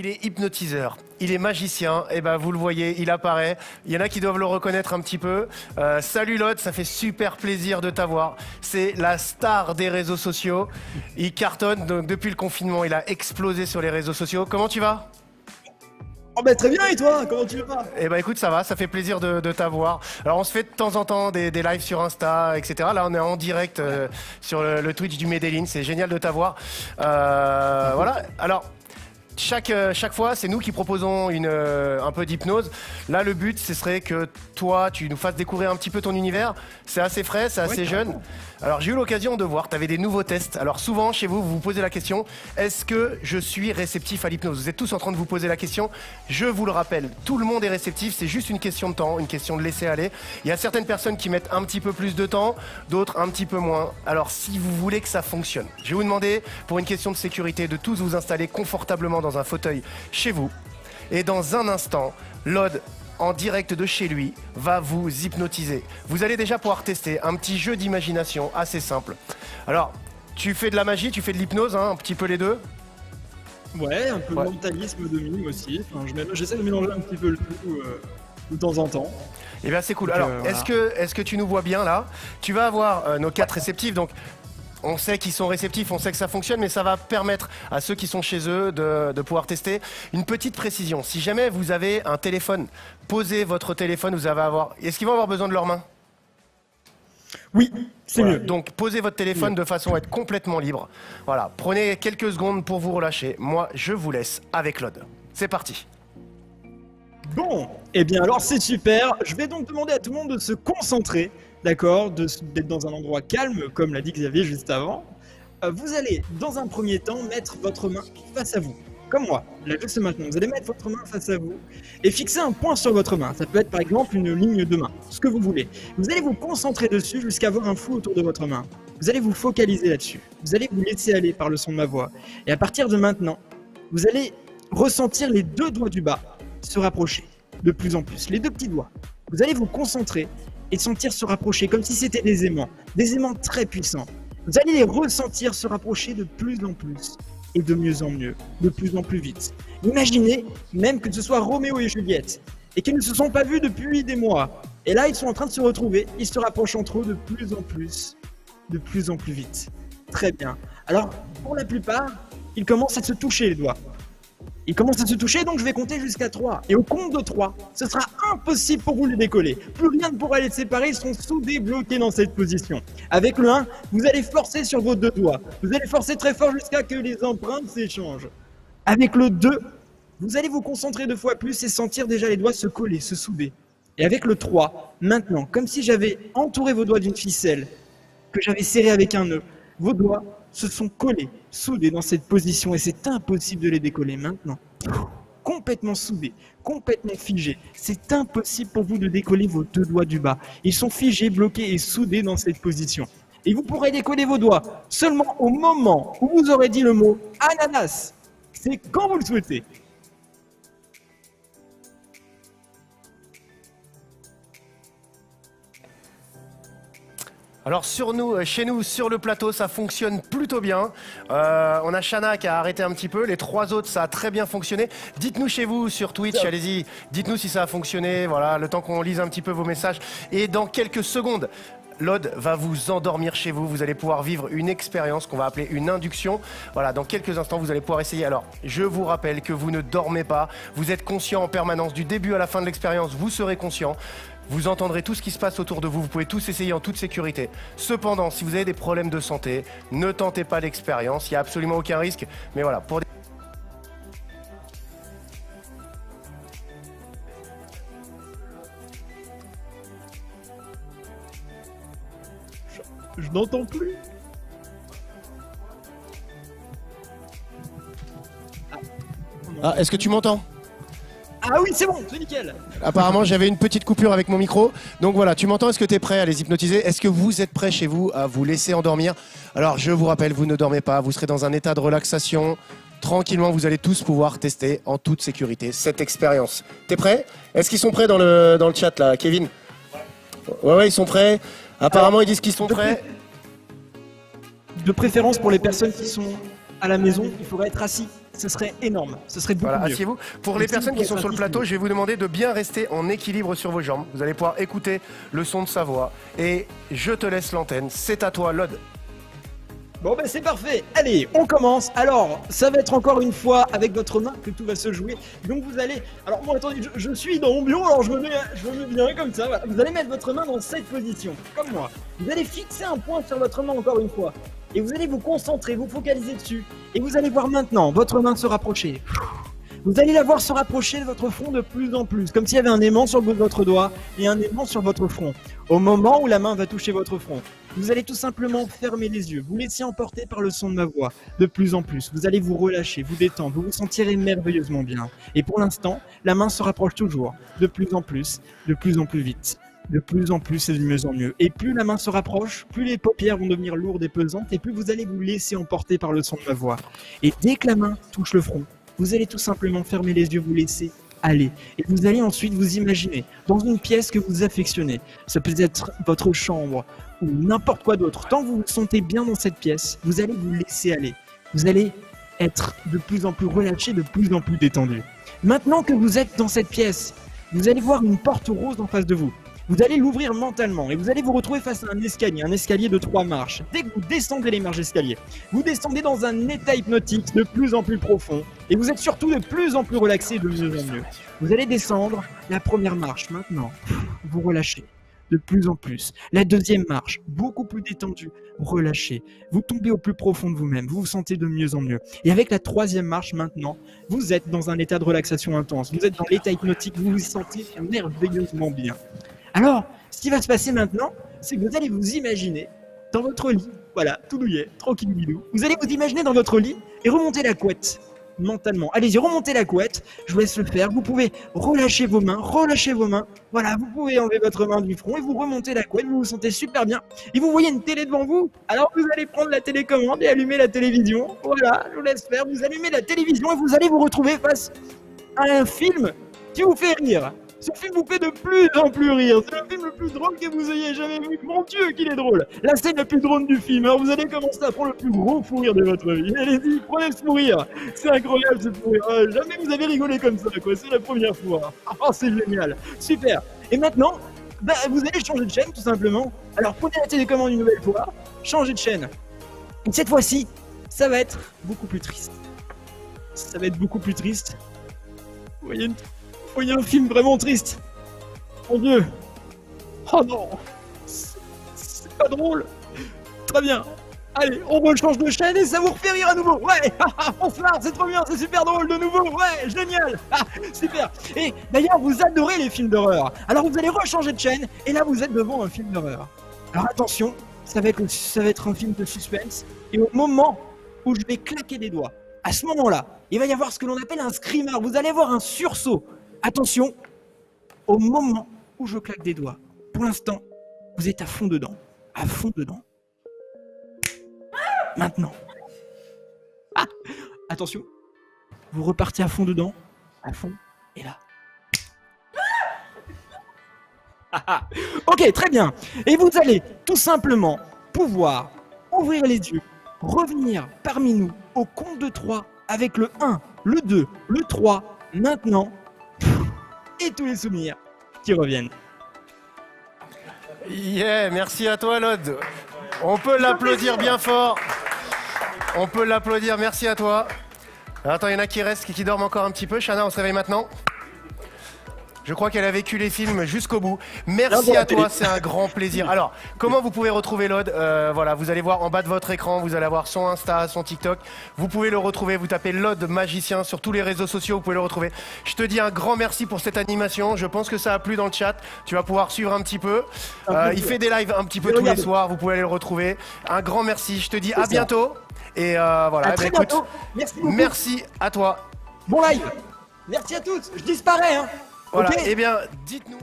Il est hypnotiseur, il est magicien, et ben vous le voyez, il apparaît. Il y en a qui doivent le reconnaître un petit peu. Salut Lod, ça fait super plaisir de t'avoir. C'est la star des réseaux sociaux. Il cartonne, donc depuis le confinement, il a explosé sur les réseaux sociaux. Comment tu vas ? Oh bah très bien, et toi, comment tu vas? Eh ben écoute, ça va, ça fait plaisir de t'avoir. Alors on se fait de temps en temps des lives sur Insta, etc. Là on est en direct sur le Twitch du Medellin, c'est génial de t'avoir. Voilà, alors chaque fois, c'est nous qui proposons un peu d'hypnose. Là, le but, ce serait que toi, tu nous fasses découvrir un petit peu ton univers. C'est assez frais, c'est assez jeune. Alors, j'ai eu l'occasion de voir, tu avais des nouveaux tests. Alors, souvent, chez vous, vous vous posez la question, est-ce que je suis réceptif à l'hypnose? Vous êtes tous en train de vous poser la question. Je vous le rappelle, tout le monde est réceptif. C'est juste une question de temps, une question de laisser aller. Il y a certaines personnes qui mettent un petit peu plus de temps, d'autres un petit peu moins. Alors, si vous voulez que ça fonctionne, je vais vous demander, pour une question de sécurité, de tous vous installer confortablement dans un fauteuil chez vous. Et dans un instant, Lod, en direct de chez lui, va vous hypnotiser. Vous allez déjà pouvoir tester un petit jeu d'imagination assez simple. Alors, tu fais de la magie, tu fais de l'hypnose, hein, un petit peu les deux? Ouais, un peu de mentalisme de mime aussi. Enfin, j'essaie de mélanger un petit peu le tout de temps en temps. Eh bien, c'est cool. Alors, voilà. est-ce que tu nous vois bien là? Tu vas avoir nos 4 réceptifs, donc on sait qu'ils sont réceptifs, on sait que ça fonctionne, mais ça va permettre à ceux qui sont chez eux de pouvoir tester. Une petite précision, si jamais vous avez un téléphone, posez votre téléphone, vous allez avoir... Est-ce qu'ils vont avoir besoin de leurs mains? Oui, c'est mieux. Donc posez votre téléphone de façon à être complètement libre. Voilà, prenez quelques secondes pour vous relâcher. Moi, je vous laisse avec Lod. C'est parti. Bon, eh bien alors c'est super. Je vais donc demander à tout le monde de se concentrer, d'accord, d'être dans un endroit calme, comme l'a dit Xavier juste avant. Vous allez, dans un premier temps, mettre votre main face à vous. Comme moi, la jeu c'est maintenant. Vous allez mettre votre main face à vous et fixer un point sur votre main. Ça peut être par exemple une ligne de main, ce que vous voulez. Vous allez vous concentrer dessus jusqu'à avoir un flou autour de votre main. Vous allez vous focaliser là-dessus. Vous allez vous laisser aller par le son de ma voix. Et à partir de maintenant, vous allez ressentir les 2 doigts du bas se rapprocher de plus en plus. Les 2 petits doigts. Vous allez vous concentrer et sentir se rapprocher comme si c'était des aimants très puissants. Vous allez les ressentir se rapprocher de plus en plus et de mieux en mieux, de plus en plus vite. Imaginez même que ce soit Roméo et Juliette et qu'ils ne se sont pas vus depuis des mois. Et là, ils sont en train de se retrouver, ils se rapprochent entre eux de plus en plus vite. Très bien. Alors, pour la plupart, ils commencent à se toucher les doigts. Ils commencent à se toucher, donc je vais compter jusqu'à 3. Et au compte de 3, ce sera impossible pour vous de les décoller. Plus rien ne pourra les séparer, ils seront soudés, bloqués dans cette position. Avec le 1, vous allez forcer sur vos 2 doigts. Vous allez forcer très fort jusqu'à que les empreintes s'échangent. Avec le 2, vous allez vous concentrer 2 fois plus et sentir déjà les doigts se coller, se souder. Et avec le 3, maintenant, comme si j'avais entouré vos doigts d'une ficelle, que j'avais serré avec un nœud, vos doigts se sont collés, soudés dans cette position et c'est impossible de les décoller maintenant. Complètement soudés, complètement figés. C'est impossible pour vous de décoller vos 2 doigts du bas. Ils sont figés, bloqués et soudés dans cette position. Et vous pourrez décoller vos doigts seulement au moment où vous aurez dit le mot ananas. C'est quand vous le souhaitez. Alors chez nous, sur le plateau, ça fonctionne plutôt bien. On a Shana qui a arrêté un petit peu. Les 3 autres, ça a très bien fonctionné. Dites-nous chez vous sur Twitch, allez-y. Dites-nous si ça a fonctionné. Voilà, le temps qu'on lise un petit peu vos messages. Et dans quelques secondes, Lod va vous endormir chez vous. Vous allez pouvoir vivre une expérience qu'on va appeler une induction. Voilà, dans quelques instants, vous allez pouvoir essayer. Alors, je vous rappelle que vous ne dormez pas. Vous êtes conscient en permanence. Du début à la fin de l'expérience, vous serez conscient. Vous entendrez tout ce qui se passe autour de vous, vous pouvez tous essayer en toute sécurité. Cependant, si vous avez des problèmes de santé, ne tentez pas l'expérience, il n'y a absolument aucun risque. Mais voilà, pour des... Je n'entends plus. Ah, est-ce que tu m'entends ? Ah oui, c'est bon, c'est nickel. Apparemment, j'avais une petite coupure avec mon micro. Donc voilà, tu m'entends? Est-ce que tu es prêt à les hypnotiser? Est-ce que vous êtes prêts chez vous à vous laisser endormir? Alors, je vous rappelle, vous ne dormez pas. Vous serez dans un état de relaxation. Tranquillement, vous allez tous pouvoir tester en toute sécurité cette expérience. T'es prêt? Est-ce qu'ils sont prêts dans le chat, là, Kevin? Ouais, ils sont prêts. Apparemment, ils disent qu'ils sont prêts. De préférence pour les personnes qui sont à la maison, il faudrait être assis. ce serait énorme. Ce serait beaucoup Voilà, mieux. asseyez-vous. Pour les personnes qui sont sur le plateau, je vais vous demander de bien rester en équilibre sur vos jambes. Vous allez pouvoir écouter le son de sa voix. Et je te laisse l'antenne. C'est à toi, Lod. Bon ben c'est parfait, allez on commence. Alors ça va être encore une fois avec votre main que tout va se jouer. Donc vous allez, alors bon attendez, je suis dans mon bureau, alors je me mets bien comme ça, voilà. Vous allez mettre votre main dans cette position, comme moi. Vous allez fixer un point sur votre main encore une fois. Et vous allez vous concentrer, vous focaliser dessus. Et vous allez voir maintenant votre main se rapprocher. Vous allez la voir se rapprocher de votre front de plus en plus, comme s'il y avait un aimant sur le bout de votre doigt et un aimant sur votre front. Au moment où la main va toucher votre front, vous allez tout simplement fermer les yeux, vous laisser emporter par le son de ma voix. De plus en plus, vous allez vous relâcher, vous détendre, vous vous sentirez merveilleusement bien. Et pour l'instant, la main se rapproche toujours, de plus en plus vite. De plus en plus et de mieux en mieux. Et plus la main se rapproche, plus les paupières vont devenir lourdes et pesantes, et plus vous allez vous laisser emporter par le son de ma voix. Et dès que la main touche le front, vous allez tout simplement fermer les yeux, vous laisser aller. Et vous allez ensuite vous imaginer dans une pièce que vous affectionnez. Ça peut être votre chambre ou n'importe quoi d'autre. Tant que vous vous sentez bien dans cette pièce, vous allez vous laisser aller. Vous allez être de plus en plus relâché, de plus en plus détendu. Maintenant que vous êtes dans cette pièce, vous allez voir une porte rose en face de vous. Vous allez l'ouvrir mentalement et vous allez vous retrouver face à un escalier de 3 marches. Dès que vous descendez les marches d'escalier, vous descendez dans un état hypnotique de plus en plus profond et vous êtes surtout de plus en plus relaxé de mieux en mieux. Vous allez descendre la première marche maintenant, vous relâchez de plus en plus. La deuxième marche, beaucoup plus détendue, relâchez. Vous tombez au plus profond de vous-même, vous vous sentez de mieux en mieux. Et avec la troisième marche maintenant, vous êtes dans un état de relaxation intense, vous êtes dans l'état hypnotique, vous vous sentez merveilleusement bien. Alors, ce qui va se passer maintenant, c'est que vous allez vous imaginer dans votre lit, voilà, tout douillet, tranquille bidou. Vous allez vous imaginer dans votre lit et remonter la couette mentalement. Allez-y, remontez la couette, je vous laisse le faire. Vous pouvez relâcher vos mains, Voilà, vous pouvez enlever votre main du front et vous remontez la couette, vous vous sentez super bien. Et vous voyez une télé devant vous, alors vous allez prendre la télécommande et allumer la télévision. Voilà, je vous laisse faire, vous allumez la télévision et vous allez vous retrouver face à un film qui vous fait rire. Ce film vous fait de plus en plus rire. C'est le film le plus drôle que vous ayez jamais vu. Mon Dieu, qu'il est drôle. La scène la plus drôle du film. Alors vous allez commencer à prendre le plus gros fou rire de votre vie. Allez-y, prenez ce fou rire. C'est incroyable ce fou rire. Jamais vous avez rigolé comme ça, quoi. C'est la première fois. Oh, c'est génial. Super. Et maintenant, vous allez changer de chaîne, tout simplement. Alors prenez la télécommande une nouvelle fois. Changez de chaîne. Et cette fois-ci, ça va être beaucoup plus triste. Ça va être beaucoup plus triste. Vous voyez un film vraiment triste. Mon Dieu. Oh non. C'est pas drôle. Très bien. Allez, on rechange de chaîne et ça vous refait rire à nouveau. Ouais, on se marre, c'est trop bien, c'est super drôle de nouveau. Ouais, génial. Super. Et d'ailleurs, vous adorez les films d'horreur. Alors vous allez rechanger de chaîne et là vous êtes devant un film d'horreur. Alors attention, ça va être un film de suspense. Et au moment où je vais claquer des doigts, à ce moment-là, il va y avoir ce que l'on appelle un screamer. Vous allez avoir un sursaut. Attention, au moment où je claque des doigts, pour l'instant, vous êtes à fond dedans. À fond dedans. Maintenant. Ah, attention, vous repartez à fond dedans, à fond, et là. Ok, très bien. Et vous allez tout simplement pouvoir ouvrir les yeux, revenir parmi nous au compte de 3 avec le 1, le 2, le 3, maintenant. Et tous les souvenirs qui reviennent. Yeah, merci à toi, Lod. On peut l'applaudir bien fort. On peut l'applaudir, merci à toi. Attends, il y en a qui restent, qui dorment encore un petit peu. Chana, on se réveille maintenant. Je crois qu'elle a vécu les films jusqu'au bout. Merci à toi, c'est un grand plaisir. Alors, comment vous pouvez retrouver Lod? Voilà, vous allez voir en bas de votre écran, vous allez avoir son Insta, son TikTok. Vous pouvez le retrouver, vous tapez Lod Magicien sur tous les réseaux sociaux, vous pouvez le retrouver. Je te dis un grand merci pour cette animation. Je pense que ça a plu dans le chat. Tu vas pouvoir suivre un petit peu. Il fait des lives un petit peu tous les soirs, vous pouvez aller le retrouver. Un grand merci, je te dis à bientôt. Et voilà, à très bientôt. Merci beaucoup. Merci à toi. Bon live. Merci à tous. Je disparais, hein. Voilà, okay. Eh bien, dites-nous...